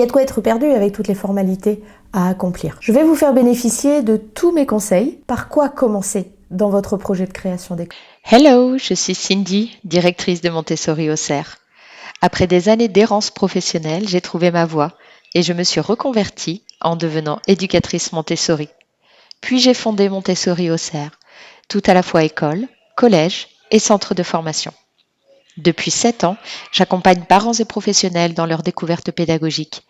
Il y a de quoi être perdu avec toutes les formalités à accomplir. Je vais vous faire bénéficier de tous mes conseils. Par quoi commencer dans votre projet de création d'école? Hello, je suis Cindy, directrice de Montessori Auxerre. Après des années d'errance professionnelle, j'ai trouvé ma voie et je me suis reconvertie en devenant éducatrice Montessori. Puis j'ai fondé Montessori Auxerre, tout à la fois école, collège et centre de formation. Depuis 7 ans, j'accompagne parents et professionnels dans leur découverte pédagogique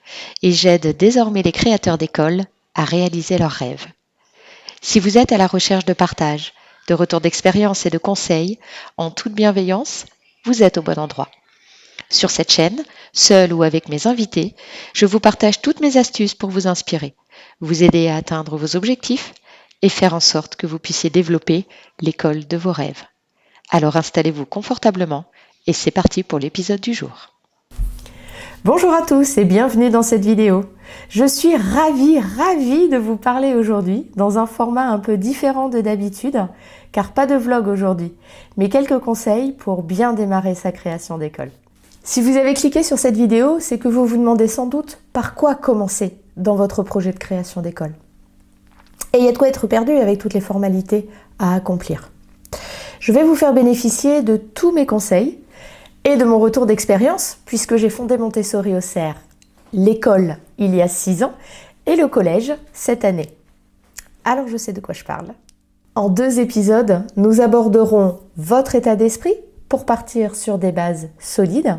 et j'aide désormais les créateurs d'écoles à réaliser leurs rêves. Si vous êtes à la recherche de partage, de retours d'expérience et de conseils, en toute bienveillance, vous êtes au bon endroit. Sur cette chaîne, seule ou avec mes invités, je vous partage toutes mes astuces pour vous inspirer, vous aider à atteindre vos objectifs et faire en sorte que vous puissiez développer l'école de vos rêves. Alors installez-vous confortablement et c'est parti pour l'épisode du jour. Bonjour à tous et bienvenue dans cette vidéo. Je suis ravie de vous parler aujourd'hui dans un format un peu différent de d'habitude, car pas de vlog aujourd'hui, mais quelques conseils pour bien démarrer sa création d'école. Si vous avez cliqué sur cette vidéo, c'est que vous vous demandez sans doute par quoi commencer dans votre projet de création d'école. Et il y a de quoi être perdu avec toutes les formalités à accomplir. Je vais vous faire bénéficier de tous mes conseils et de mon retour d'expérience, puisque j'ai fondé Montessori Auxerre, l'école il y a 6 ans et le collège cette année. Alors je sais de quoi je parle. En 2 épisodes, nous aborderons votre état d'esprit pour partir sur des bases solides.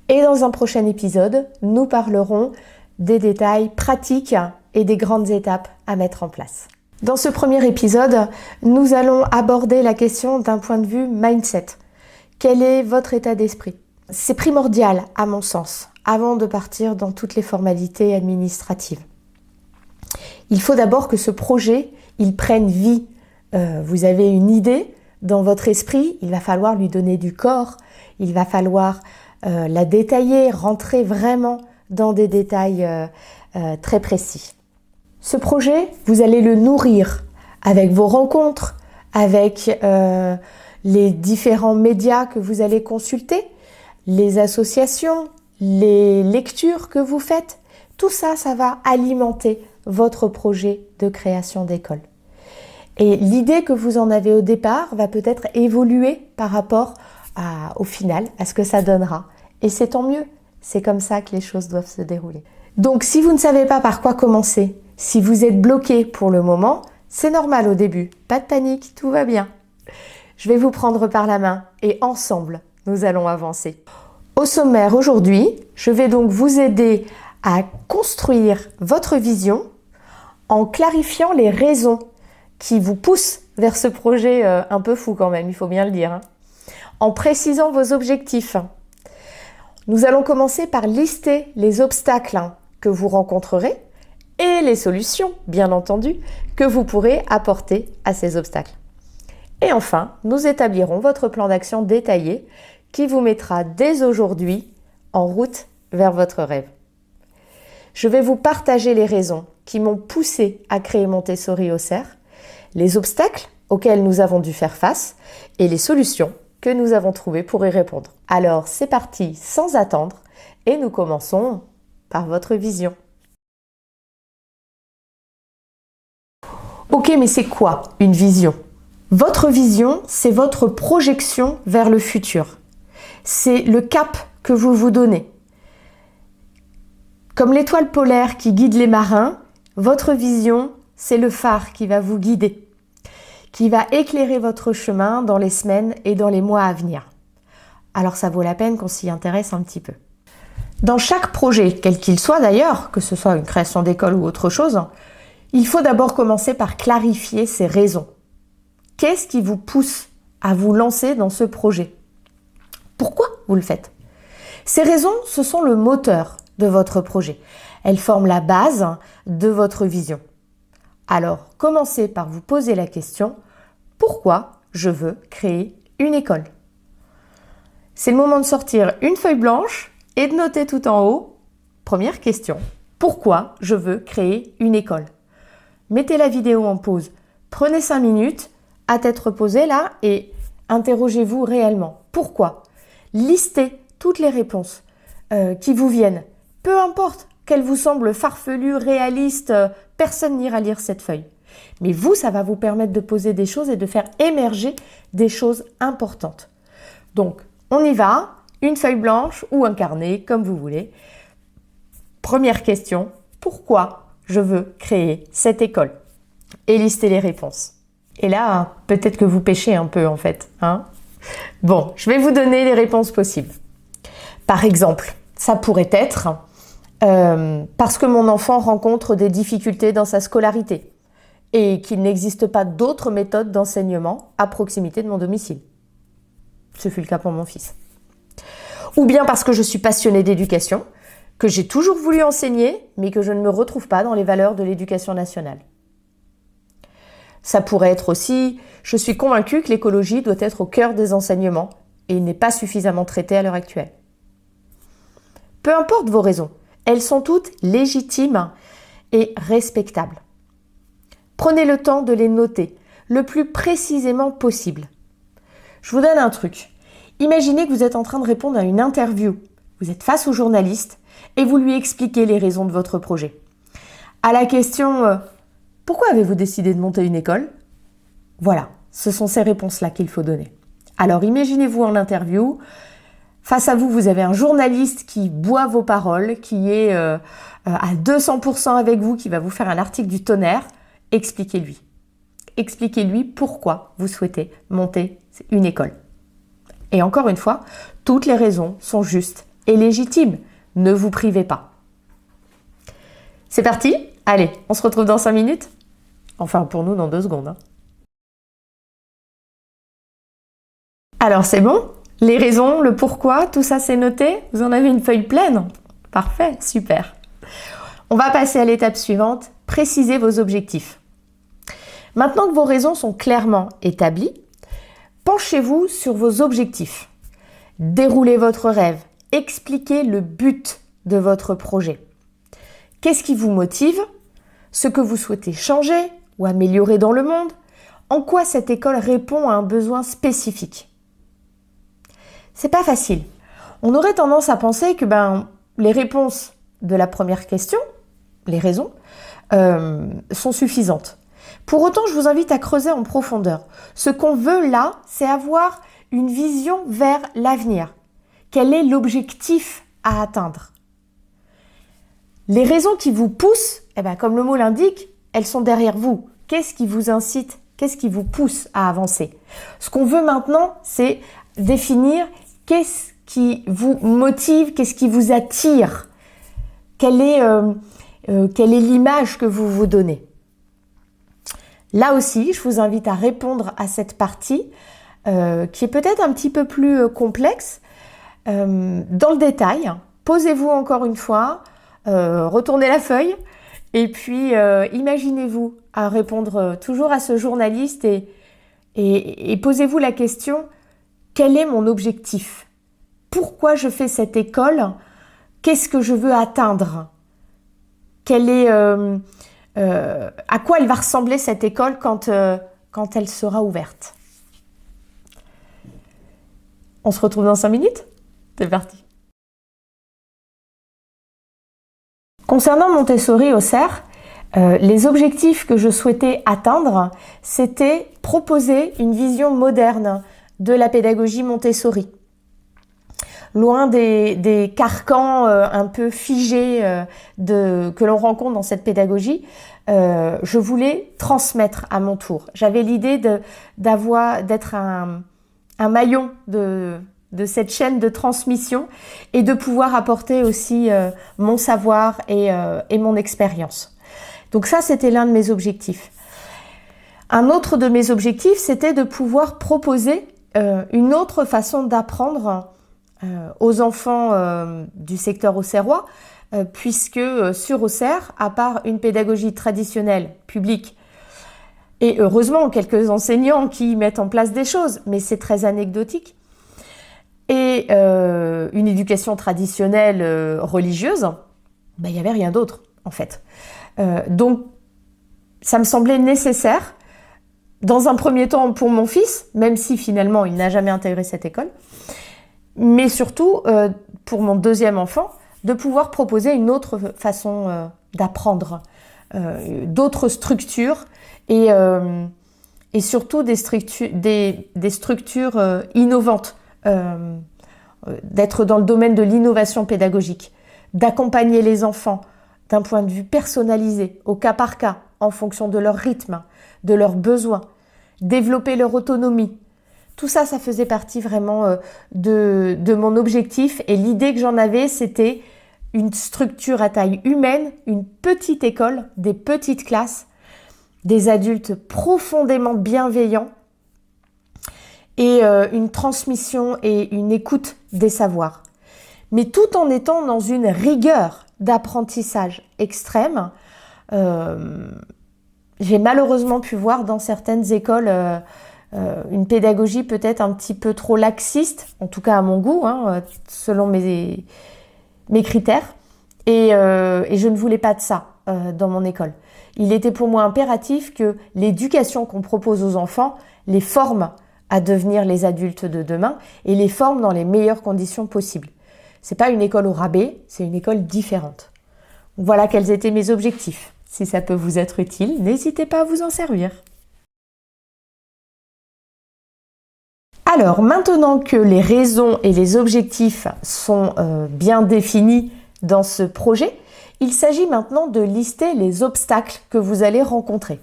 Et dans un prochain épisode, nous parlerons des détails pratiques et des grandes étapes à mettre en place. Dans ce premier épisode, nous allons aborder la question d'un point de vue mindset. Quel est votre état d'esprit? C'est primordial, à mon sens, avant de partir dans toutes les formalités administratives. Il faut d'abord que ce projet, il prenne vie. Vous avez une idée dans votre esprit, il va falloir lui donner du corps, il va falloir la détailler, rentrer vraiment dans des détails très précis. Ce projet, vous allez le nourrir avec vos rencontres, avec les différents médias que vous allez consulter, les associations, les lectures que vous faites. Tout ça, ça va alimenter votre projet de création d'école. Et l'idée que vous en avez au départ va peut-être évoluer par rapport au final, à ce que ça donnera. Et c'est tant mieux, c'est comme ça que les choses doivent se dérouler. Donc si vous ne savez pas par quoi commencer, si vous êtes bloqué pour le moment, c'est normal au début, pas de panique, tout va bien. Je vais vous prendre par la main et ensemble, nous allons avancer. Au sommaire aujourd'hui, je vais donc vous aider à construire votre vision en clarifiant les raisons qui vous poussent vers ce projet un peu fou quand même, il faut bien le dire, en précisant vos objectifs. Nous allons commencer par lister les obstacles que vous rencontrerez et les solutions, bien entendu, que vous pourrez apporter à ces obstacles. Et enfin, nous établirons votre plan d'action détaillé qui vous mettra dès aujourd'hui en route vers votre rêve. Je vais vous partager les raisons qui m'ont poussé à créer Montessori Auxerre, les obstacles auxquels nous avons dû faire face et les solutions que nous avons trouvées pour y répondre. Alors c'est parti sans attendre et nous commençons par votre vision. Ok, mais c'est quoi une vision? Votre vision, c'est votre projection vers le futur. C'est le cap que vous vous donnez. Comme l'étoile polaire qui guide les marins, votre vision, c'est le phare qui va vous guider, qui va éclairer votre chemin dans les semaines et dans les mois à venir. Alors ça vaut la peine qu'on s'y intéresse un petit peu. Dans chaque projet, quel qu'il soit d'ailleurs, que ce soit une création d'école ou autre chose, il faut d'abord commencer par clarifier ses raisons. Qu'est-ce qui vous pousse à vous lancer dans ce projet? Pourquoi vous le faites? Ces raisons, ce sont le moteur de votre projet. Elles forment la base de votre vision. Alors, commencez par vous poser la question « Pourquoi je veux créer une école ?» C'est le moment de sortir une feuille blanche et de noter tout en haut. Première question, pourquoi je veux créer une école? Mettez la vidéo en pause, prenez 5 minutes à tête reposée là et interrogez-vous réellement. Pourquoi? Listez toutes les réponses qui vous viennent. Peu importe qu'elle vous semble farfelue, réaliste, personne n'ira lire cette feuille. Mais vous, ça va vous permettre de poser des choses et de faire émerger des choses importantes. Donc, on y va, une feuille blanche ou un carnet, comme vous voulez. Première question, pourquoi je veux créer cette école? Et listez les réponses. Et là, peut-être que vous pêchez un peu en fait. Bon, je vais vous donner les réponses possibles. Par exemple, ça pourrait être parce que mon enfant rencontre des difficultés dans sa scolarité et qu'il n'existe pas d'autres méthodes d'enseignement à proximité de mon domicile. Ce fut le cas pour mon fils. Ou bien parce que je suis passionnée d'éducation, que j'ai toujours voulu enseigner, mais que je ne me retrouve pas dans les valeurs de l'éducation nationale. Ça pourrait être aussi, je suis convaincue que l'écologie doit être au cœur des enseignements et n'est pas suffisamment traitée à l'heure actuelle. Peu importe vos raisons, elles sont toutes légitimes et respectables. Prenez le temps de les noter le plus précisément possible. Je vous donne un truc. Imaginez que vous êtes en train de répondre à une interview. Vous êtes face au journaliste et vous lui expliquez les raisons de votre projet. À la question « Pourquoi avez-vous décidé de monter une école ?» Voilà, ce sont ces réponses-là qu'il faut donner. Alors imaginez-vous en interview. Face à vous, vous avez un journaliste qui boit vos paroles, qui est à 200% avec vous, qui va vous faire un article du tonnerre. Expliquez-lui. Expliquez-lui pourquoi vous souhaitez monter une école. Et encore une fois, toutes les raisons sont justes et légitimes. Ne vous privez pas. C'est parti? Allez, on se retrouve dans 5 minutes? Enfin, pour nous, dans 2 secondes. Alors, c'est bon? Les raisons, le pourquoi, tout ça c'est noté? Vous en avez une feuille pleine? Parfait, super. On va passer à l'étape suivante, précisez vos objectifs. Maintenant que vos raisons sont clairement établies, penchez-vous sur vos objectifs. Déroulez votre rêve, expliquez le but de votre projet. Qu'est-ce qui vous motive? Ce que vous souhaitez changer ou améliorer dans le monde? En quoi cette école répond à un besoin spécifique? C'est pas facile. On aurait tendance à penser que les réponses de la première question, les raisons, sont suffisantes. Pour autant, je vous invite à creuser en profondeur. Ce qu'on veut là, c'est avoir une vision vers l'avenir. Quel est l'objectif à atteindre? Les raisons qui vous poussent, comme le mot l'indique, elles sont derrière vous. Qu'est-ce qui vous incite? Qu'est-ce qui vous pousse à avancer? Ce qu'on veut maintenant, c'est définir qu'est-ce qui vous motive, qu'est-ce qui vous attire, quelle est l'image que vous vous donnez. Là aussi, je vous invite à répondre à cette partie qui est peut-être un petit peu plus complexe. Dans le détail, posez-vous encore une fois, retournez la feuille et puis imaginez-vous à répondre toujours à ce journaliste et posez-vous la question: quel est mon objectif? Pourquoi je fais cette école? Qu'est-ce que je veux atteindre? À quoi elle va ressembler cette école quand elle sera ouverte? On se retrouve dans 5 minutes? C'est parti. Concernant Montessori Auxerre, les objectifs que je souhaitais atteindre, c'était proposer une vision moderne de la pédagogie Montessori. Loin des carcans un peu figés que l'on rencontre dans cette pédagogie, je voulais transmettre à mon tour. J'avais l'idée d'être un maillon de cette chaîne de transmission et de pouvoir apporter aussi mon savoir et mon expérience. Donc ça, c'était l'un de mes objectifs. Un autre de mes objectifs, c'était de pouvoir proposer une autre façon d'apprendre aux enfants du secteur auxerrois, puisque sur Auxerre, à part une pédagogie traditionnelle publique, et heureusement quelques enseignants qui mettent en place des choses, mais c'est très anecdotique, et une éducation traditionnelle religieuse, il n'y avait rien d'autre en fait. Donc ça me semblait nécessaire, dans un premier temps pour mon fils, même si finalement il n'a jamais intégré cette école, mais surtout pour mon deuxième enfant, de pouvoir proposer une autre façon d'apprendre, d'autres structures et surtout des structures innovantes, d'être dans le domaine de l'innovation pédagogique, d'accompagner les enfants d'un point de vue personnalisé, au cas par cas, en fonction de leur rythme, de leurs besoins, développer leur autonomie. Tout ça, ça faisait partie vraiment de mon objectif, et l'idée que j'en avais, c'était une structure à taille humaine, une petite école, des petites classes, des adultes profondément bienveillants et une transmission et une écoute des savoirs. Mais tout en étant dans une rigueur d'apprentissage extrême. J'ai malheureusement pu voir dans certaines écoles une pédagogie peut-être un petit peu trop laxiste, en tout cas à mon goût, selon mes critères. Et je ne voulais pas de ça dans mon école. Il était pour moi impératif que l'éducation qu'on propose aux enfants les forme à devenir les adultes de demain et les forme dans les meilleures conditions possibles. C'est pas une école au rabais, c'est une école différente. Voilà quels étaient mes objectifs. Si ça peut vous être utile, n'hésitez pas à vous en servir. Alors, maintenant que les raisons et les objectifs sont bien définis dans ce projet, il s'agit maintenant de lister les obstacles que vous allez rencontrer.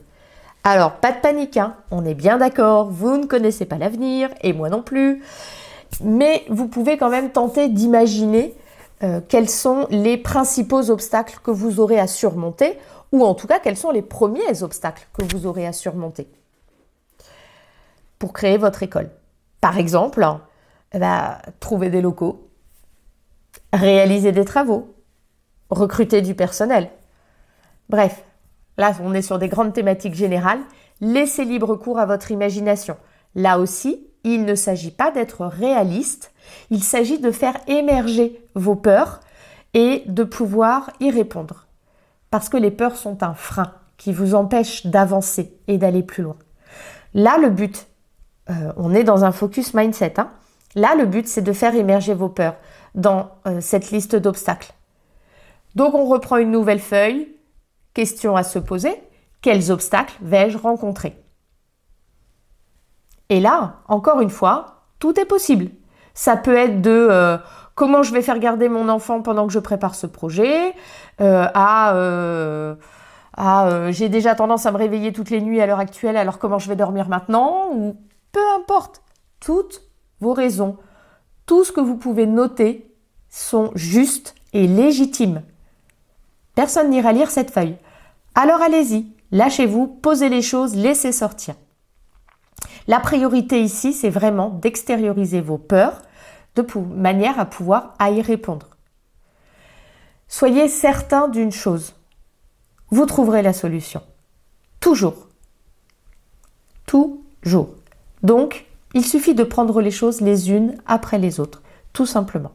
Alors, pas de panique, on est bien d'accord, vous ne connaissez pas l'avenir, et moi non plus, mais vous pouvez quand même tenter d'imaginer quels sont les principaux obstacles que vous aurez à surmonter, ou en tout cas, quels sont les premiers obstacles que vous aurez à surmonter pour créer votre école. Par exemple, trouver des locaux, réaliser des travaux, recruter du personnel. Bref, là, on est sur des grandes thématiques générales. Laissez libre cours à votre imagination. Là aussi, il ne s'agit pas d'être réaliste, il s'agit de faire émerger vos peurs et de pouvoir y répondre. Parce que les peurs sont un frein qui vous empêche d'avancer et d'aller plus loin. Là, le but, on est dans un focus mindset. Là, le but, c'est de faire émerger vos peurs dans cette liste d'obstacles. Donc, on reprend une nouvelle feuille. Question à se poser. Quels obstacles vais-je rencontrer? Et là, encore une fois, tout est possible. Ça peut être de comment je vais faire garder mon enfant pendant que je prépare ce projet, j'ai déjà tendance à me réveiller toutes les nuits à l'heure actuelle, alors comment je vais dormir maintenant, ou peu importe. Toutes vos raisons, tout ce que vous pouvez noter sont justes et légitimes. Personne n'ira lire cette feuille. Alors allez-y, lâchez-vous, posez les choses, laissez sortir. La priorité ici, c'est vraiment d'extérioriser vos peurs de manière à pouvoir y répondre. Soyez certain d'une chose, vous trouverez la solution. Toujours. Toujours. Donc, il suffit de prendre les choses les unes après les autres, tout simplement.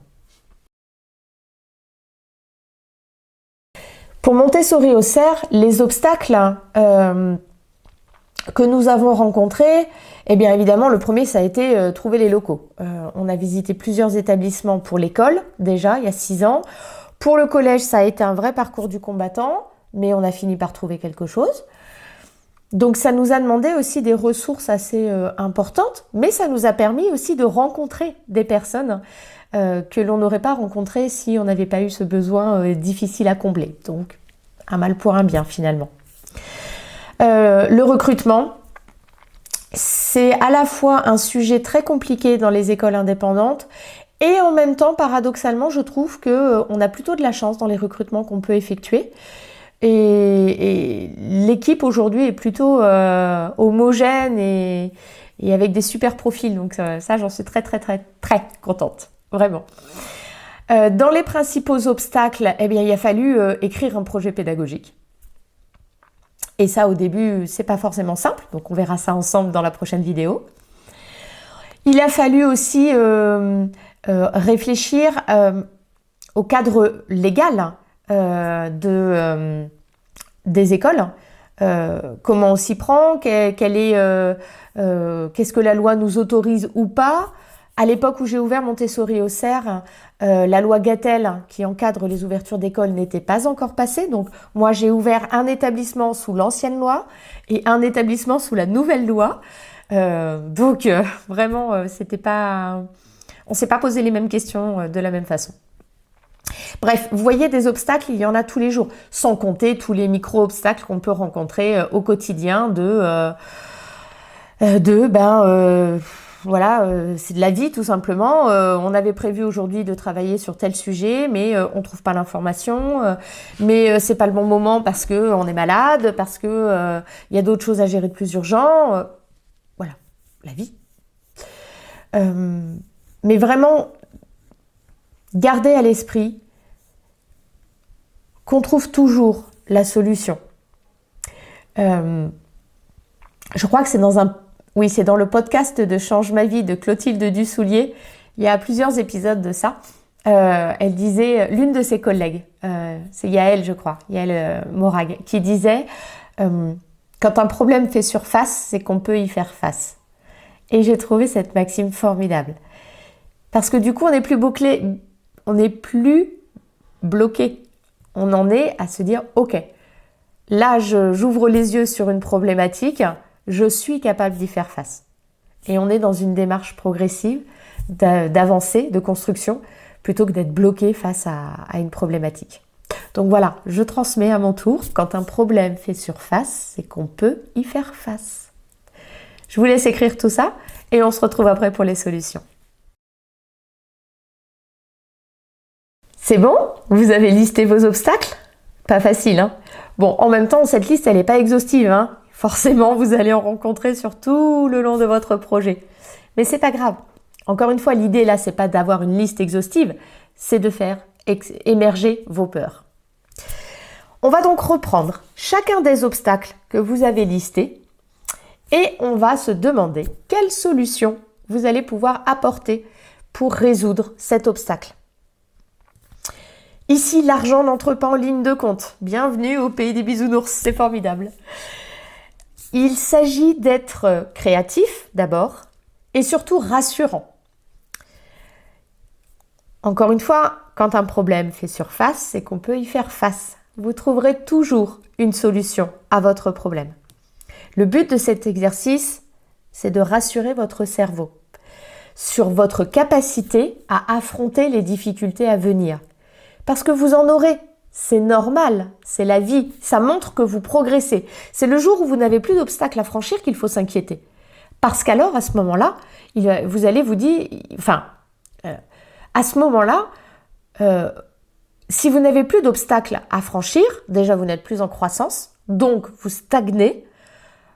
Pour Montessori au cerf, les obstacles que nous avons rencontrés, eh bien évidemment, le premier, ça a été trouver les locaux. On a visité plusieurs établissements pour l'école, déjà, il y a 6 ans. Pour le collège, ça a été un vrai parcours du combattant, mais on a fini par trouver quelque chose. Donc ça nous a demandé aussi des ressources assez importantes, mais ça nous a permis aussi de rencontrer des personnes que l'on n'aurait pas rencontrées si on n'avait pas eu ce besoin difficile à combler. Donc un mal pour un bien finalement. Le recrutement, c'est à la fois un sujet très compliqué dans les écoles indépendantes et en même temps, paradoxalement, je trouve qu'on a plutôt de la chance dans les recrutements qu'on peut effectuer. Et l'équipe aujourd'hui est plutôt homogène et avec des super profils. Donc ça, j'en suis très, très, très, très contente. Vraiment. Dans les principaux obstacles, eh bien, il a fallu écrire un projet pédagogique. Et ça, au début, c'est pas forcément simple. Donc, on verra ça ensemble dans la prochaine vidéo. Il a fallu aussi réfléchir au cadre légal des écoles. Comment on s'y prend, qu'est-ce que la loi nous autorise ou pas, À l'époque où j'ai ouvert Montessori Auxerre, la loi Gatel qui encadre les ouvertures d'école n'était pas encore passée. Donc moi j'ai ouvert un établissement sous l'ancienne loi et un établissement sous la nouvelle loi. Vraiment, c'était pas, on s'est pas posé les mêmes questions de la même façon. Bref, vous voyez, des obstacles, il y en a tous les jours, sans compter tous les micro-obstacles qu'on peut rencontrer au quotidien voilà, c'est de la vie tout simplement. On avait prévu aujourd'hui de travailler sur tel sujet, mais on trouve pas l'information. Mais c'est pas le bon moment parce que on est malade, parce que y a d'autres choses à gérer de plus urgent. Voilà, la vie. Mais vraiment, gardez à l'esprit qu'on trouve toujours la solution. Je crois que c'est c'est dans le podcast de Change ma vie de Clotilde Dussoulier. Il y a plusieurs épisodes de ça. Elle disait, l'une de ses collègues, c'est Yael, je crois, Yael Morag, qui disait quand un problème fait surface, c'est qu'on peut y faire face. Et j'ai trouvé cette maxime formidable. Parce que du coup, on n'est plus bloqué. On en est à se dire, ok, là, j'ouvre les yeux sur une problématique, je suis capable d'y faire face. Et on est dans une démarche progressive d'avancée, de construction, plutôt que d'être bloqué face à une problématique. Donc voilà, je transmets à mon tour, quand un problème fait surface, c'est qu'on peut y faire face. Je vous laisse écrire tout ça et on se retrouve après pour les solutions. C'est bon? Vous avez listé vos obstacles? Pas facile, hein? Bon, en même temps, cette liste, elle n'est pas exhaustive, hein? Forcément, vous allez en rencontrer sur tout le long de votre projet. Mais c'est pas grave. Encore une fois, l'idée là, c'est pas d'avoir une liste exhaustive, c'est de faire émerger vos peurs. On va donc reprendre chacun des obstacles que vous avez listés et on va se demander quelle solution vous allez pouvoir apporter pour résoudre cet obstacle. Ici, l'argent n'entre pas en ligne de compte. Bienvenue au pays des bisounours, c'est formidable. Il s'agit d'être créatif d'abord et surtout rassurant. Encore une fois, quand un problème fait surface, c'est qu'on peut y faire face. Vous trouverez toujours une solution à votre problème. Le but de cet exercice, c'est de rassurer votre cerveau sur votre capacité à affronter les difficultés à venir. Parce que vous en aurez, c'est normal, c'est la vie, ça montre que vous progressez. C'est le jour où vous n'avez plus d'obstacles à franchir qu'il faut s'inquiéter. Parce qu'alors, à ce moment-là, vous allez vous dire, à ce moment-là, si vous n'avez plus d'obstacles à franchir, déjà vous n'êtes plus en croissance, donc vous stagnez,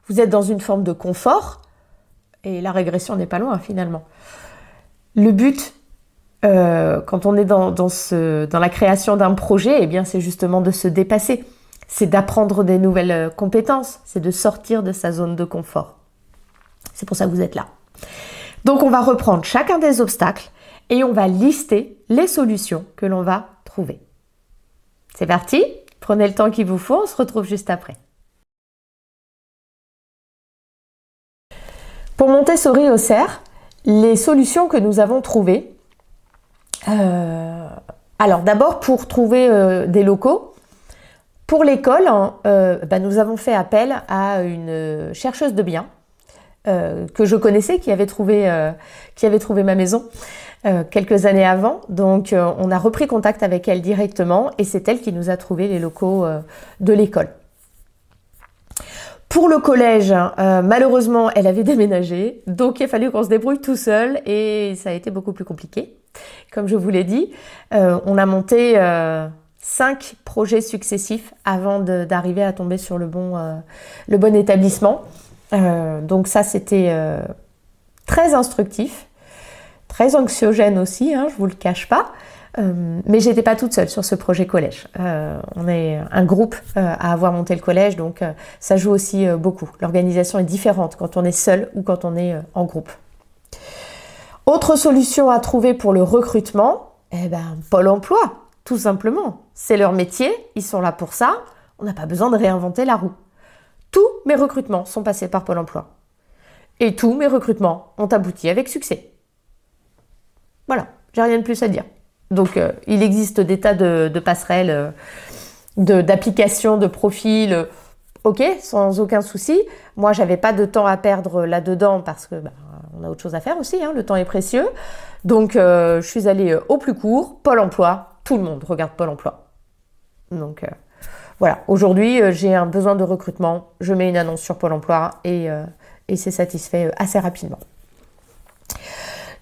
vous êtes dans une forme de confort, et la régression n'est pas loin finalement. Le but, quand on est dans la création d'un projet, eh bien, c'est justement de se dépasser. C'est d'apprendre des nouvelles compétences. C'est de sortir de sa zone de confort. C'est pour ça que vous êtes là. Donc, on va reprendre chacun des obstacles et on va lister les solutions que l'on va trouver. C'est parti. Prenez le temps qu'il vous faut. On se retrouve juste après. Pour Montessori Auxerre, les solutions que nous avons trouvées, alors d'abord pour trouver des locaux, pour l'école, nous avons fait appel à une chercheuse de biens que je connaissais, qui avait trouvé ma maison quelques années avant. Donc on a repris contact avec elle directement et c'est elle qui nous a trouvé les locaux de l'école. Pour le collège, malheureusement, elle avait déménagé, donc il a fallu qu'on se débrouille tout seul et ça a été beaucoup plus compliqué. Comme je vous l'ai dit, on a monté 5 projets successifs avant d'arriver à tomber sur le bon établissement. Donc ça, c'était très instructif, très anxiogène aussi, hein, je vous le cache pas. Mais j'étais pas toute seule sur ce projet collège. On est un groupe à avoir monté le collège, donc ça joue aussi beaucoup. L'organisation est différente quand on est seul ou quand on est en groupe. Autre solution à trouver pour le recrutement, Pôle emploi, tout simplement. C'est leur métier, ils sont là pour ça, on n'a pas besoin de réinventer la roue. Tous mes recrutements sont passés par Pôle emploi. Et tous mes recrutements ont abouti avec succès. Voilà, j'ai rien de plus à dire. Donc, il existe des tas de passerelles, d'applications, de profils, ok, sans aucun souci. Moi, j'avais pas de temps à perdre là-dedans parce que on a autre chose à faire aussi, hein, le temps est précieux. Donc, je suis allée au plus court, Pôle emploi. Tout le monde regarde Pôle emploi. Donc, voilà. Aujourd'hui, j'ai un besoin de recrutement. Je mets une annonce sur Pôle emploi et c'est satisfait assez rapidement.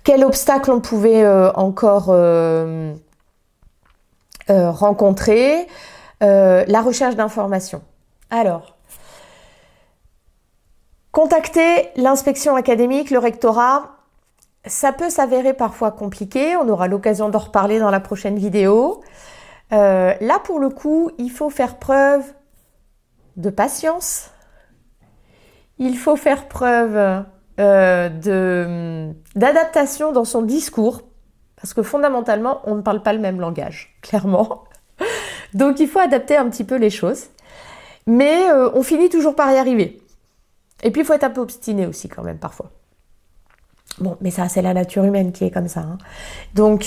Quel obstacle on pouvait encore rencontrer? La recherche d'informations. Alors, contacter l'inspection académique, le rectorat, ça peut s'avérer parfois compliqué. On aura l'occasion d'en reparler dans la prochaine vidéo. Là, pour le coup, il faut faire preuve de patience. Il faut faire preuve d'adaptation dans son discours. Parce que fondamentalement, on ne parle pas le même langage, clairement. Donc, il faut adapter un petit peu les choses. Mais on finit toujours par y arriver. Et puis, il faut être un peu obstiné aussi quand même, parfois. Bon, mais ça, c'est la nature humaine qui est comme ça. Hein. Donc,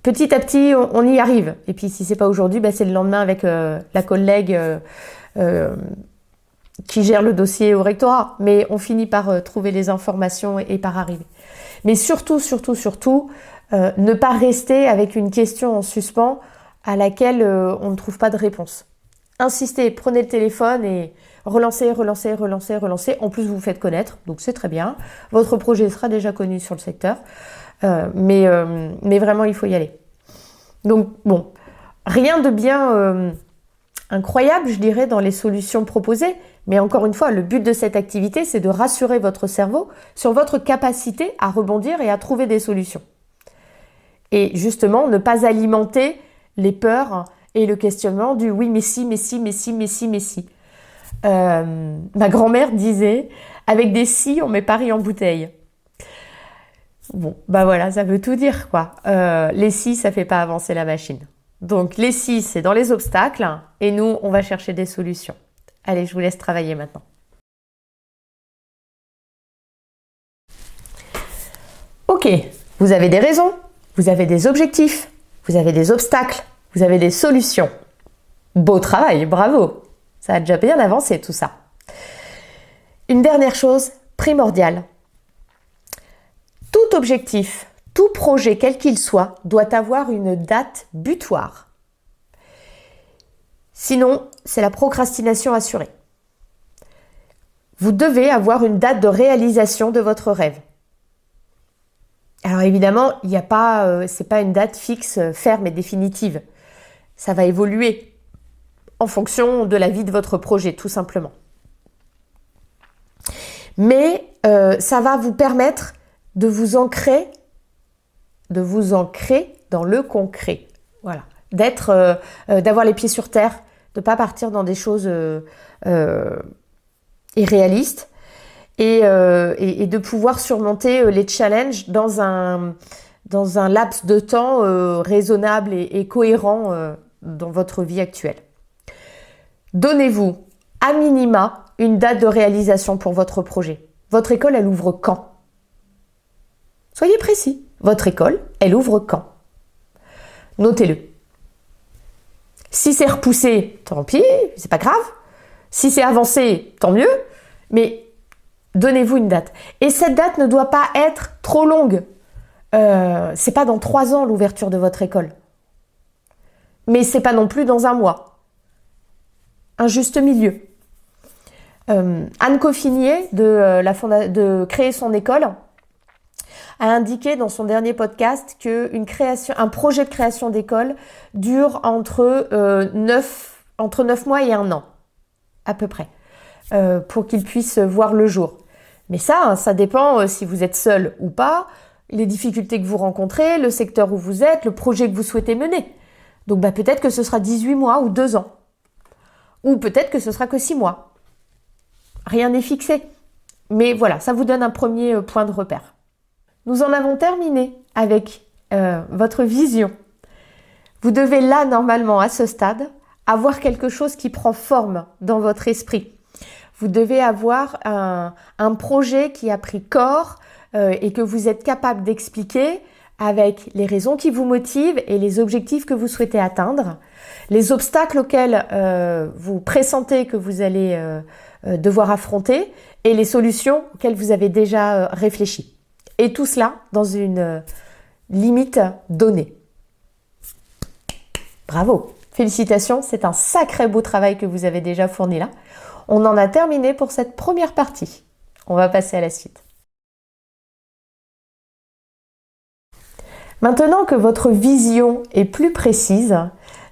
petit à petit, on y arrive. Et puis, si c'est pas aujourd'hui, c'est le lendemain avec la collègue qui gère le dossier au rectorat. Mais on finit par trouver les informations et par arriver. Mais surtout, ne pas rester avec une question en suspens à laquelle on ne trouve pas de réponse. Insistez, prenez le téléphone et relancez. En plus, vous vous faites connaître, donc c'est très bien. Votre projet sera déjà connu sur le secteur, mais vraiment, il faut y aller. Donc, bon, rien de bien incroyable, je dirais, dans les solutions proposées, mais encore une fois, le but de cette activité, c'est de rassurer votre cerveau sur votre capacité à rebondir et à trouver des solutions. Et justement, ne pas alimenter les peurs et le questionnement du oui, mais si. Ma grand-mère disait, avec des si, on met Paris en bouteille. Bon, voilà, ça veut tout dire, quoi. Les si, ça fait pas avancer la machine. Donc, les si, c'est dans les obstacles, et nous, on va chercher des solutions. Allez, je vous laisse travailler maintenant. Ok, vous avez des raisons, vous avez des objectifs, vous avez des obstacles, vous avez des solutions. Beau travail, bravo! Ça a déjà bien avancé tout ça. Une dernière chose primordiale. Tout objectif, tout projet, quel qu'il soit, doit avoir une date butoir. Sinon, c'est la procrastination assurée. Vous devez avoir une date de réalisation de votre rêve. Alors évidemment, c'est pas une date fixe, ferme et définitive. Ça va évoluer en fonction de la vie de votre projet, tout simplement. Mais ça va vous permettre de vous ancrer dans le concret. Voilà. D'avoir les pieds sur terre, de ne pas partir dans des choses irréalistes et de pouvoir surmonter les challenges dans un laps de temps raisonnable et cohérent dans votre vie actuelle. Donnez-vous à minima une date de réalisation pour votre projet. Votre école, elle ouvre quand? Soyez précis. Votre école, elle ouvre quand? Notez-le. Si c'est repoussé, tant pis, c'est pas grave. Si c'est avancé, tant mieux. Mais donnez-vous une date. Et cette date ne doit pas être trop longue. C'est pas dans 3 ans l'ouverture de votre école. Mais c'est pas non plus dans 1 mois. Un juste milieu. Anne Coffinier de Créer son école a indiqué dans son dernier podcast qu'un projet de création d'école dure entre 9 mois et 1 an, à peu près, pour qu'il puisse voir le jour. Mais ça dépend si vous êtes seul ou pas, les difficultés que vous rencontrez, le secteur où vous êtes, le projet que vous souhaitez mener. Donc peut-être que ce sera 18 mois ou 2 ans. Ou peut-être que ce sera que 6 mois. Rien n'est fixé. Mais voilà, ça vous donne un premier point de repère. Nous en avons terminé avec votre vision. Vous devez là, normalement, à ce stade, avoir quelque chose qui prend forme dans votre esprit. Vous devez avoir un projet qui a pris corps et que vous êtes capable d'expliquer avec les raisons qui vous motivent et les objectifs que vous souhaitez atteindre, les obstacles auxquels vous pressentez que vous allez devoir affronter et les solutions auxquelles vous avez déjà réfléchi. Et tout cela dans une limite donnée. Bravo! Félicitations, c'est un sacré beau travail que vous avez déjà fourni là. On en a terminé pour cette première partie. On va passer à la suite. Maintenant que votre vision est plus précise,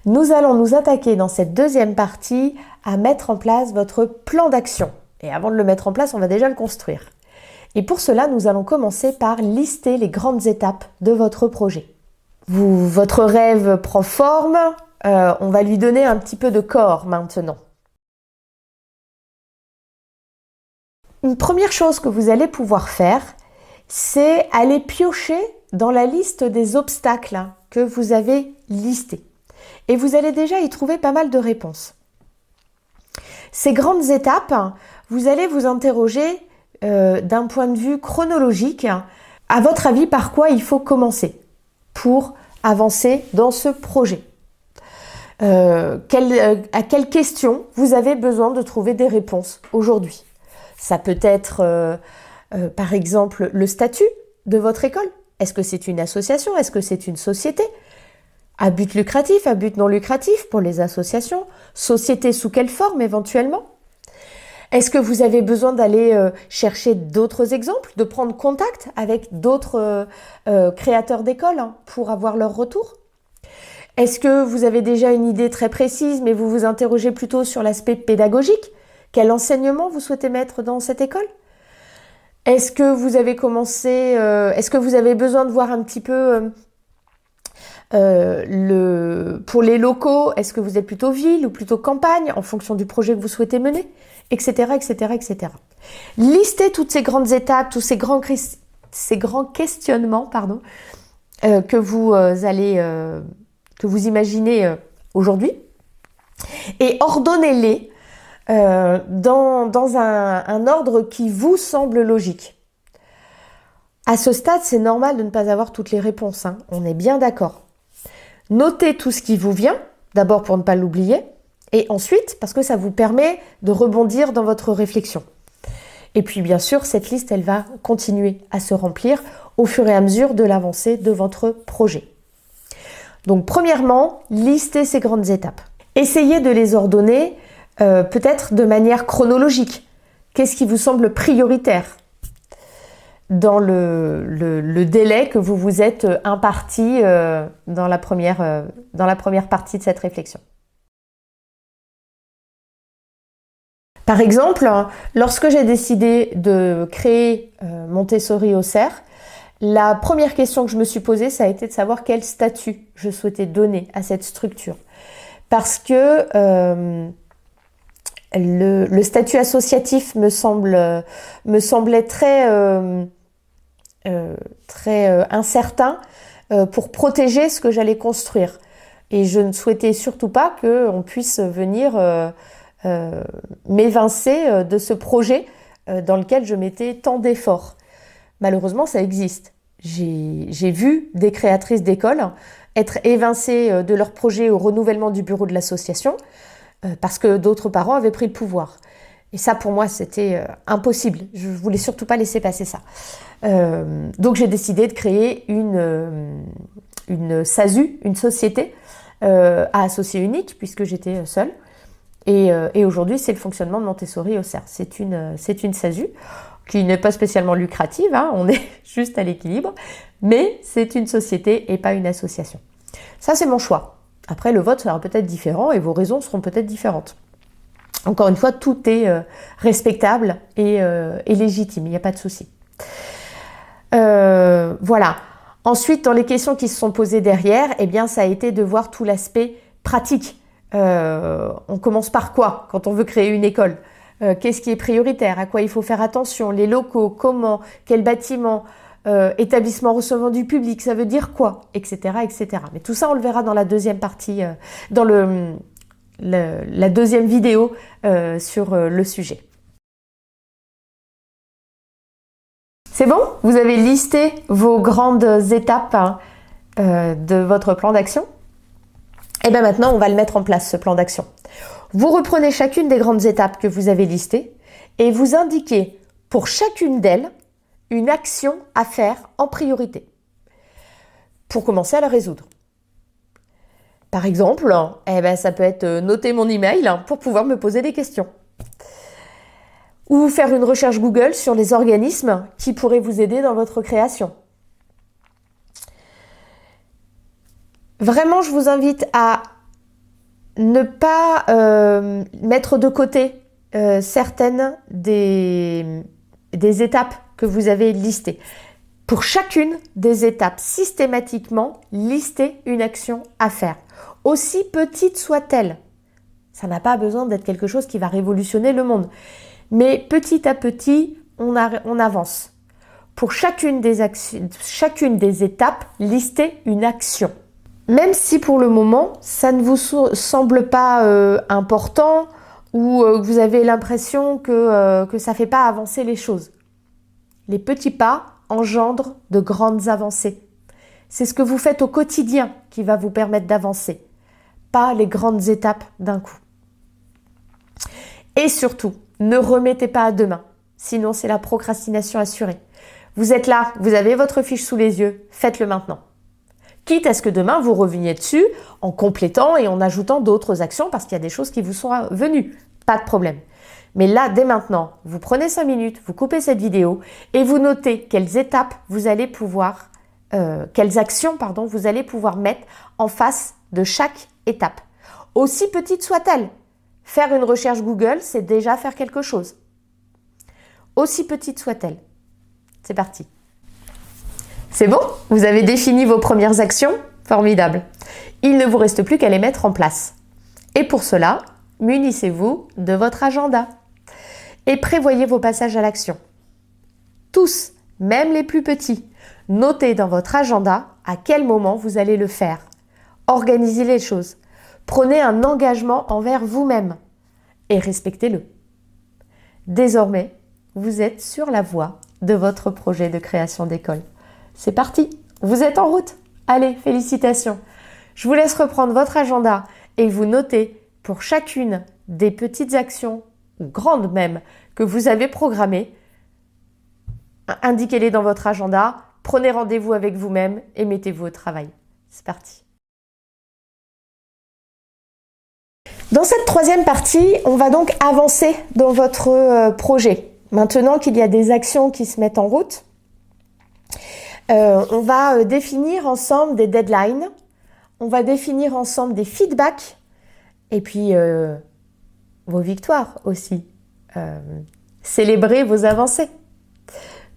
nous allons nous attaquer dans cette deuxième partie à mettre en place votre plan d'action. Et avant de le mettre en place, on va déjà le construire. Et pour cela, nous allons commencer par lister les grandes étapes de votre projet. Votre rêve prend forme, on va lui donner un petit peu de corps maintenant. Une première chose que vous allez pouvoir faire, c'est aller piocher dans la liste des obstacles que vous avez listés. Et vous allez déjà y trouver pas mal de réponses. Ces grandes étapes, vous allez vous interroger d'un point de vue chronologique. À votre avis, par quoi il faut commencer pour avancer dans ce projet? À quelles questions vous avez besoin de trouver des réponses aujourd'hui? Ça peut être, par exemple, le statut de votre école. Est-ce que c'est une association? Est-ce que c'est une société? À but lucratif, à but non lucratif pour les associations? Société sous quelle forme éventuellement? Est-ce que vous avez besoin d'aller chercher d'autres exemples, de prendre contact avec d'autres créateurs d'écoles pour avoir leur retour? Est-ce que vous avez déjà une idée très précise, mais vous vous interrogez plutôt sur l'aspect pédagogique? Quel enseignement vous souhaitez mettre dans cette école? Est-ce que vous avez commencé, est-ce que vous avez besoin de voir un petit peu pour les locaux, est-ce que vous êtes plutôt ville ou plutôt campagne en fonction du projet que vous souhaitez mener, etc., etc., etc. Listez toutes ces grandes étapes, tous ces grands questionnements, que vous imaginez aujourd'hui, et ordonnez-les dans un ordre qui vous semble logique. À ce stade, c'est normal de ne pas avoir toutes les réponses, on est bien d'accord. Notez tout ce qui vous vient, d'abord pour ne pas l'oublier, et ensuite parce que ça vous permet de rebondir dans votre réflexion. Et puis bien sûr, cette liste, elle va continuer à se remplir au fur et à mesure de l'avancée de votre projet. Donc premièrement, listez ces grandes étapes. Essayez de les ordonner peut-être de manière chronologique. Qu'est-ce qui vous semble prioritaire dans le délai que vous vous êtes imparti dans la première partie de cette réflexion. Par exemple, lorsque j'ai décidé de créer Montessori Auxerre, la première question que je me suis posée, ça a été de savoir quel statut je souhaitais donner à cette structure. Parce que le statut associatif me semblait très incertain pour protéger ce que j'allais construire. Et je ne souhaitais surtout pas qu'on puisse venir m'évincer de ce projet dans lequel je mettais tant d'efforts. Malheureusement, ça existe. J'ai vu des créatrices d'écoles être évincées de leur projet au renouvellement du bureau de l'association parce que d'autres parents avaient pris le pouvoir. Et ça, pour moi, c'était impossible. Je ne voulais surtout pas laisser passer ça. Donc, j'ai décidé de créer une SASU, une société à associé unique, puisque j'étais seule. Et aujourd'hui, c'est le fonctionnement de Montessori Auxerre. C'est une SASU qui n'est pas spécialement lucrative, on est juste à l'équilibre, mais c'est une société et pas une association. Ça, c'est mon choix. Après, le vote sera peut-être différent et vos raisons seront peut-être différentes. Encore une fois, tout est respectable et légitime, il n'y a pas de souci. Voilà. Ensuite, dans les questions qui se sont posées derrière, eh bien, ça a été de voir tout l'aspect pratique. On commence par quoi quand on veut créer une école? Qu'est-ce qui est prioritaire? À quoi il faut faire attention? Les locaux, comment? Quel bâtiment? Établissement recevant du public, ça veut dire quoi? Etc., etc. Mais tout ça, on le verra dans la deuxième partie, dans la deuxième vidéo sur le sujet. C'est bon? Vous avez listé vos grandes étapes de votre plan d'action? Et bien maintenant, on va le mettre en place, ce plan d'action. Vous reprenez chacune des grandes étapes que vous avez listées et vous indiquez pour chacune d'elles une action à faire en priorité pour commencer à la résoudre. Par exemple, ça peut être noter mon email pour pouvoir me poser des questions. Ou faire une recherche Google sur les organismes qui pourraient vous aider dans votre création. Vraiment, je vous invite à ne pas mettre de côté certaines des étapes que vous avez listées. Pour chacune des étapes, systématiquement, listez une action à faire. Aussi petite soit-elle. Ça n'a pas besoin d'être quelque chose qui va révolutionner le monde. Mais petit à petit, on avance. Pour chacune des étapes, listez une action. Même si pour le moment, ça ne vous semble pas important ou vous avez l'impression que ça ne fait pas avancer les choses. Les petits pas engendrent de grandes avancées. C'est ce que vous faites au quotidien qui va vous permettre d'avancer, pas les grandes étapes d'un coup. Et surtout, ne remettez pas à demain, sinon c'est la procrastination assurée. Vous êtes là, vous avez votre fiche sous les yeux, faites-le maintenant. Quitte à ce que demain vous reveniez dessus en complétant et en ajoutant d'autres actions parce qu'il y a des choses qui vous sont venues, pas de problème. Mais là, dès maintenant, vous prenez 5 minutes, vous coupez cette vidéo et vous notez quelles étapes vous allez pouvoir, quelles actions vous allez pouvoir mettre en face de chaque étape. Aussi petite soit-elle. Faire une recherche Google, c'est déjà faire quelque chose. Aussi petite soit-elle. C'est parti. C'est bon? Vous avez défini vos premières actions? Formidable. Il ne vous reste plus qu'à les mettre en place. Et pour cela, munissez-vous de votre agenda. Et prévoyez vos passages à l'action. Tous, même les plus petits, notez dans votre agenda à quel moment vous allez le faire. Organisez les choses. Prenez un engagement envers vous-même et respectez-le. Désormais, vous êtes sur la voie de votre projet de création d'école. C'est parti, vous êtes en route. Allez, félicitations. Je vous laisse reprendre votre agenda et vous notez pour chacune des petites actions, ou grandes même, que vous avez programmées. Indiquez-les dans votre agenda, prenez rendez-vous avec vous-même et mettez-vous au travail. C'est parti. Dans cette troisième partie, on va donc avancer dans votre projet. Maintenant qu'il y a des actions qui se mettent en route, on va définir ensemble des deadlines, on va définir ensemble des feedbacks et puis vos victoires aussi. Célébrer vos avancées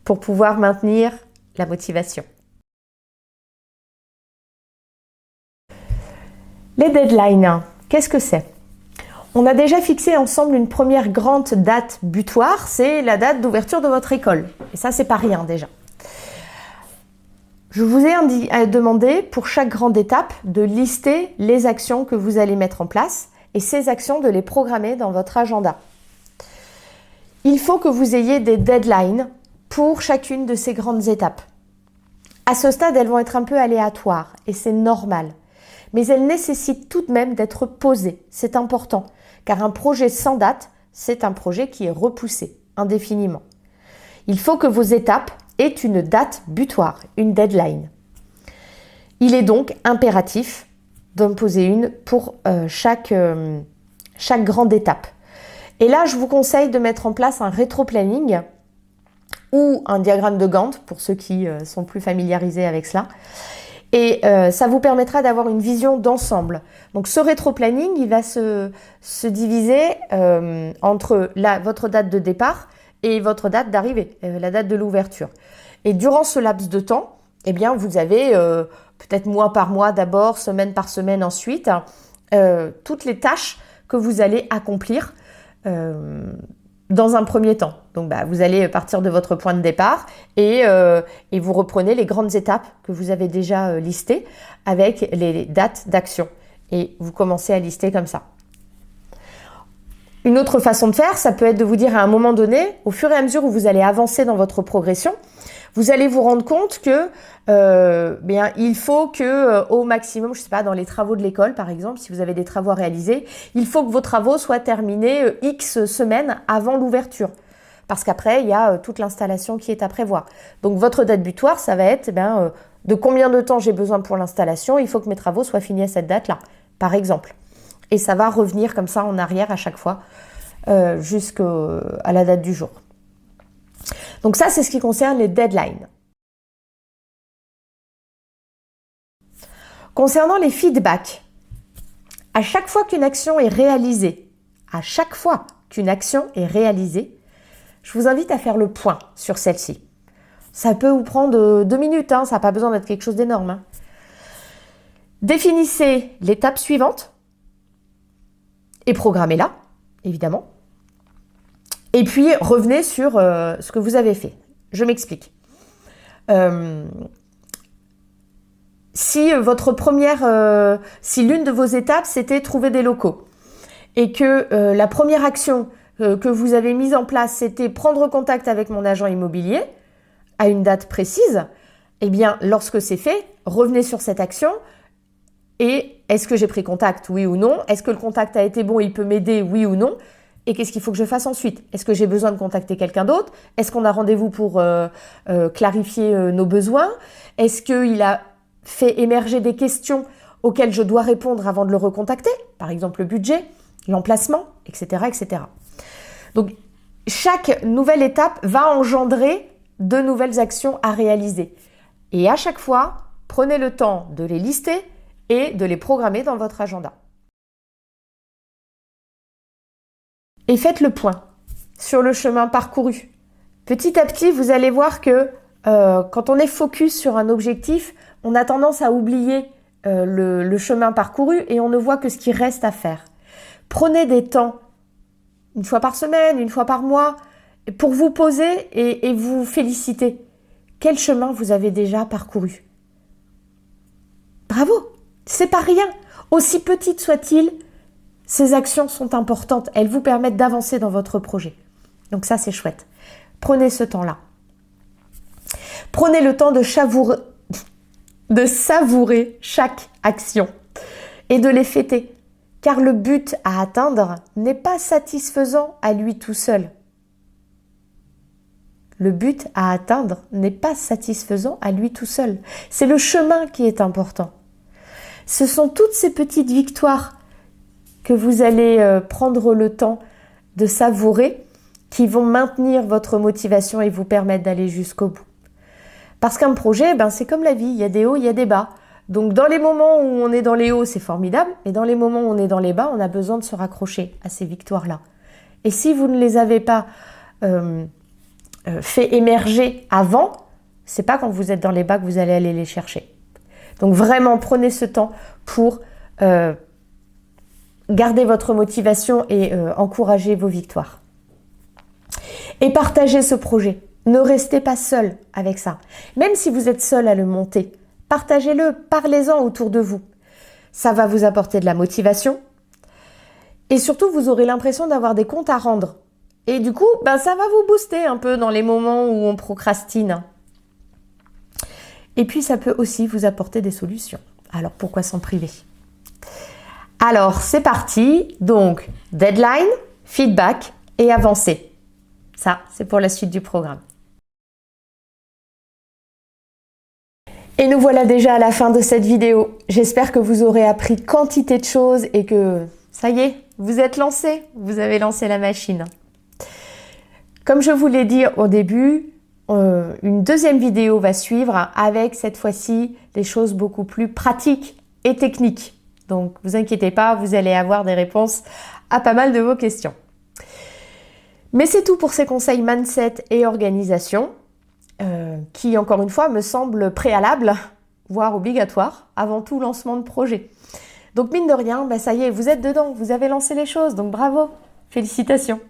pour pouvoir maintenir la motivation. Les deadlines, qu'est-ce que c'est? On a déjà fixé ensemble une première grande date butoir, c'est la date d'ouverture de votre école. Et ça, c'est pas rien déjà. Je vous ai demandé pour chaque grande étape de lister les actions que vous allez mettre en place et ces actions de les programmer dans votre agenda. Il faut que vous ayez des deadlines pour chacune de ces grandes étapes. À ce stade, elles vont être un peu aléatoires et c'est normal. Mais elles nécessitent tout de même d'être posées. C'est important, car un projet sans date, c'est un projet qui est repoussé indéfiniment. Il faut que vos étapes aient une date butoir, une deadline. Il est donc impératif d'en poser une pour chaque grande étape. Et là, je vous conseille de mettre en place un rétro-planning ou un diagramme de Gantt pour ceux qui sont plus familiarisés avec cela. Et ça vous permettra d'avoir une vision d'ensemble. Donc ce rétro-planning, il va se diviser entre votre date de départ et votre date d'arrivée, la date de l'ouverture. Et durant ce laps de temps, eh bien, vous avez peut-être mois par mois d'abord, semaine par semaine ensuite, toutes les tâches que vous allez accomplir dans un premier temps. Donc, vous allez partir de votre point de départ et vous reprenez les grandes étapes que vous avez déjà listées avec les dates d'action. Et vous commencez à lister comme ça. Une autre façon de faire, ça peut être de vous dire à un moment donné, au fur et à mesure où vous allez avancer dans votre progression, vous allez vous rendre compte que il faut que au maximum, je sais pas, dans les travaux de l'école par exemple, si vous avez des travaux à réaliser, il faut que vos travaux soient terminés X semaines avant l'ouverture. Parce qu'après, il y a toute l'installation qui est à prévoir. Donc votre date butoir, ça va être de combien de temps j'ai besoin pour l'installation, il faut que mes travaux soient finis à cette date-là, par exemple. Et ça va revenir comme ça en arrière à chaque fois, jusqu'à la date du jour. Donc ça, c'est ce qui concerne les deadlines. Concernant les feedbacks, à chaque fois qu'une action est réalisée, je vous invite à faire le point sur celle-ci. Ça peut vous prendre 2 minutes, ça n'a pas besoin d'être quelque chose d'énorme. Définissez l'étape suivante et programmez-la, évidemment. Et puis, revenez sur ce que vous avez fait. Je m'explique. Si l'une de vos étapes, c'était trouver des locaux, et que la première action que vous avez mise en place, c'était prendre contact avec mon agent immobilier à une date précise, eh bien, lorsque c'est fait, revenez sur cette action et est-ce que j'ai pris contact, oui ou non? Est-ce que le contact a été bon, il peut m'aider, oui ou non? Et qu'est-ce qu'il faut que je fasse ensuite? Est-ce que j'ai besoin de contacter quelqu'un d'autre? Est-ce qu'on a rendez-vous pour clarifier nos besoins? Est-ce qu'il a fait émerger des questions auxquelles je dois répondre avant de le recontacter? Par exemple, le budget, l'emplacement, etc., etc. Donc, chaque nouvelle étape va engendrer de nouvelles actions à réaliser. Et à chaque fois, prenez le temps de les lister et de les programmer dans votre agenda. Et faites le point sur le chemin parcouru. Petit à petit, vous allez voir que quand on est focus sur un objectif, on a tendance à oublier le chemin parcouru et on ne voit que ce qui reste à faire. Prenez des temps, une fois par semaine, une fois par mois, pour vous poser et vous féliciter. Quel chemin vous avez déjà parcouru? Bravo! C'est pas rien. Aussi petites soient-ils, ces actions sont importantes. Elles vous permettent d'avancer dans votre projet. Donc ça, c'est chouette. Prenez ce temps-là. Prenez le temps de savourer chaque action et de les fêter. Car le but à atteindre n'est pas satisfaisant à lui tout seul. Le but à atteindre n'est pas satisfaisant à lui tout seul. C'est le chemin qui est important. Ce sont toutes ces petites victoires que vous allez prendre le temps de savourer qui vont maintenir votre motivation et vous permettre d'aller jusqu'au bout. Parce qu'un projet, c'est comme la vie, il y a des hauts, il y a des bas. Donc dans les moments où on est dans les hauts, c'est formidable, mais dans les moments où on est dans les bas, on a besoin de se raccrocher à ces victoires-là. Et si vous ne les avez pas fait émerger avant, c'est pas quand vous êtes dans les bas que vous allez aller les chercher. Donc vraiment, prenez ce temps pour garder votre motivation et encourager vos victoires. Et partagez ce projet. Ne restez pas seul avec ça. Même si vous êtes seul à le monter, partagez-le, parlez-en autour de vous. Ça va vous apporter de la motivation. Et surtout, vous aurez l'impression d'avoir des comptes à rendre. Et du coup, ça va vous booster un peu dans les moments où on procrastine. Et puis, ça peut aussi vous apporter des solutions. Alors, pourquoi s'en priver? Alors, c'est parti. Donc, deadline, feedback et avancer. Ça, c'est pour la suite du programme. Et nous voilà déjà à la fin de cette vidéo. J'espère que vous aurez appris quantité de choses et que, ça y est, vous êtes lancés. Vous avez lancé la machine. Comme je vous l'ai dit au début, une deuxième vidéo va suivre avec cette fois-ci des choses beaucoup plus pratiques et techniques. Donc, vous inquiétez pas, vous allez avoir des réponses à pas mal de vos questions. Mais c'est tout pour ces conseils mindset et organisation qui, encore une fois, me semblent préalables, voire obligatoires, avant tout lancement de projet. Donc, mine de rien, ça y est, vous êtes dedans, vous avez lancé les choses, donc bravo, félicitations.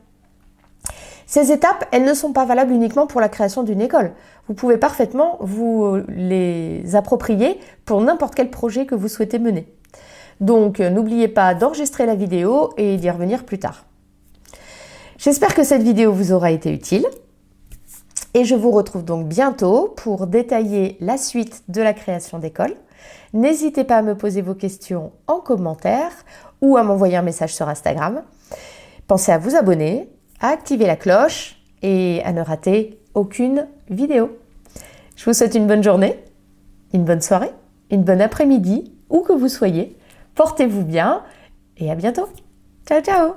Ces étapes, elles ne sont pas valables uniquement pour la création d'une école. Vous pouvez parfaitement vous les approprier pour n'importe quel projet que vous souhaitez mener. Donc, n'oubliez pas d'enregistrer la vidéo et d'y revenir plus tard. J'espère que cette vidéo vous aura été utile et je vous retrouve donc bientôt pour détailler la suite de la création d'école. N'hésitez pas à me poser vos questions en commentaire ou à m'envoyer un message sur Instagram. Pensez à vous abonner, à activer la cloche et à ne rater aucune vidéo. Je vous souhaite une bonne journée, une bonne soirée, une bonne après-midi, où que vous soyez. Portez-vous bien et à bientôt. Ciao, ciao!